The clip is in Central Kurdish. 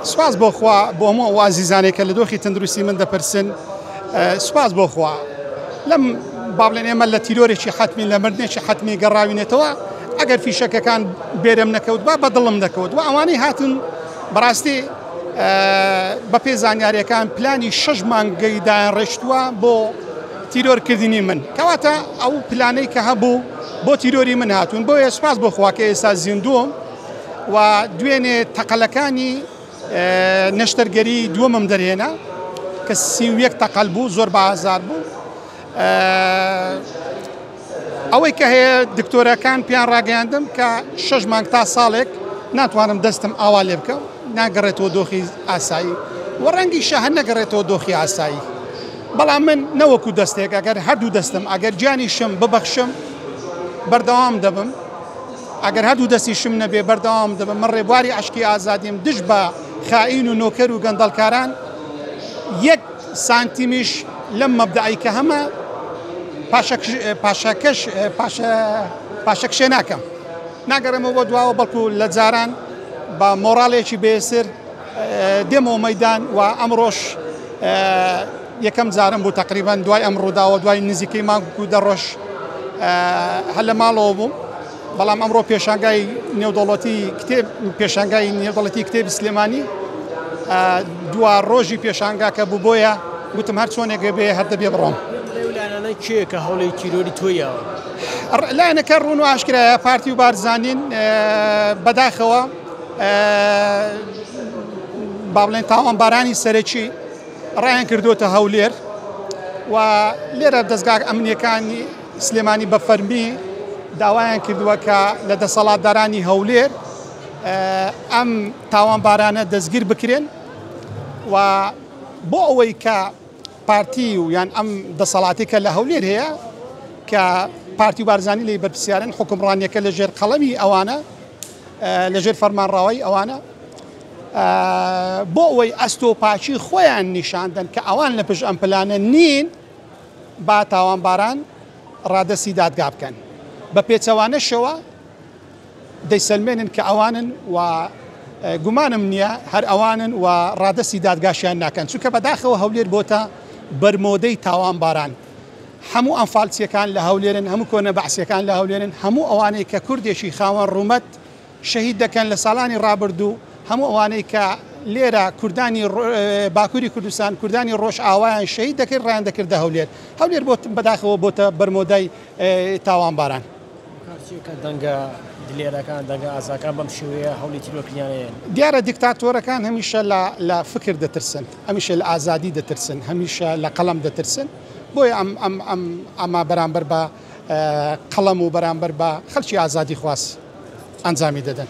سواز بۆ خوا بۆ هەموو ئەو ئازیزانێک کە لە دۆخی تەندروستی من دەپرسن سواز بۆ خوا لەم با بڵێن ئێمە لە تیرۆرێکی حتمی لە مردنێکی حتمی گەڕاوینێتەوە ئەگەر فیشەکەکان بێرەم نەکەوت بە دڵم دەکەوت و ئەوانەی هاتون بەڕاستی بە پێ زانیاریەکان پلانی 6 مانگەی داڕێشتووە بۆ تیرۆرکردنی من کەواتە ئەو پلانەی کە هەبوو بۆ تیرۆری من هاتوون بۆیە سپاس بۆ خوا کە ئێستا زیندووم و دوێنێ تەقەلەکانی نەشتەرگەری دووەمم دەرهێنا کە 31 تەقەل بوو زۆر بەئازار بوو ئەوەی کە هەیە دکتۆرەکان پیان ڕاگەیاندم کە 6 مانگ تا ساڵێک ناتوانم دەستم ئاوا لێ بکەم ناگەڕێتەوە دۆخی ئاسایی و ڕەنگی شەهر نەگەڕێتەوە دۆخی ئاسایی بەڵام من نەوەکو دەستێک ئەگەر هەردوو دەستم ئەگەر گیانی شم ببەخشم بەردەوام دەبم ئەگەر هەردوو دەستی شم نەبێ بەردەوام دەبم من ڕێبواری عشقی ئازادیم دژ بە خائین و نۆکەر و گەندەڵکاران 1 سانتیمیش لەم مەبدەعی کە هەمە پاشەکشێ ناکەم ناگەڕێمەوە بۆ دواوە بەڵکو لە جاران بە مۆڕاڵێکی بێسر دێمەوە مەیدان و ئەمڕۆژ یەکەم جارم بوو تقریبان دوای ئەم ڕووداوە دوای نزیکەی مانگ و دەڕۆژ هەر لە ماڵەوە بووم بەڵام ئەمڕۆ پێشانگای نێودەوڵەتی کتێب پێشانگای نێودەوڵەتی کتێبی سلێمانی دوا ڕۆژی پێشانگا کە بوو بۆیە گوتم هەر چۆنێک بێ هەر دەبێ بڕۆم کێ کە هەوڵی تیرۆری تۆیەوە لایەنەکە ڕوون و ئاشکرایە پارتی و بارزانین بەداخەوە با بڵێن تاوانبارانی سەرەکی ڕایان کردوتە هەولێر و لێرە دەستگا ئەمنیەکانی سلێمانی بە فەرمی داوایان کردووە کە لە دەسەڵاتدارانی هەولێر ئەم تاوانبارانە دەستگیر بکرێن و بۆ ئەوەی کە پارتی و یان ئەم دەسەڵاتی کە لە هەولێر هەیە کە پارتی و بارزانانی لێ بەرپرسیارن حکومڕانیەکە لە ژێر قەڵەمی ئەوانە لە ژێر فەرمانڕاوی ئەوانە بۆ ئەوەی ئەستۆپاچی خۆیان نیشاندن کە ئەوان لە پشت ئەم پلانە نین با تاوانباران ڕادەسی دادگا بکەن بە پێچەوانەشەوە دەیسەلمێنن کە ئەوانن و گومانم نییە هەر ئەوانن و ڕادەسی دادگاشیان ناکەن چونکە بەداخەوە هەولێر بۆتە بەرمۆدەی تاوانباران هەموو ئەنفالچیەکان لە هەولێرن هەموو کۆنە بەعسیەکان لە هەولێرن هەموو ئەوانەی کە کوردێکی خاوەن ڕوومەت شەهید دەکەن لە ساڵانی ڕابردوو هەموو ئەوانەی کە لێرە کوردانی باکووری کوردستان کوردانی ڕۆژ ئاوایان شەهید دەکرد ڕیان دەکردە هەولێر هەولێر بەداخەوە بۆتە بەرمۆدەی تاوانباران دەنگە دلێرەکان دەنگە ئازاکان بەم شێوەیە هەوڵی تیرۆکردنیانەیە دیارە دیکتاتۆرەکان هەمیشە لە فکر دەترسن هەمیشە لە ئازادی دەترسن هەمیشە لە قەڵەم دەترسن بۆیە ئەمە بەرامبەر بە قەڵەم و بەرامبەر بە خەڵکی ئازادی خواست ئەنجامی دەدەن.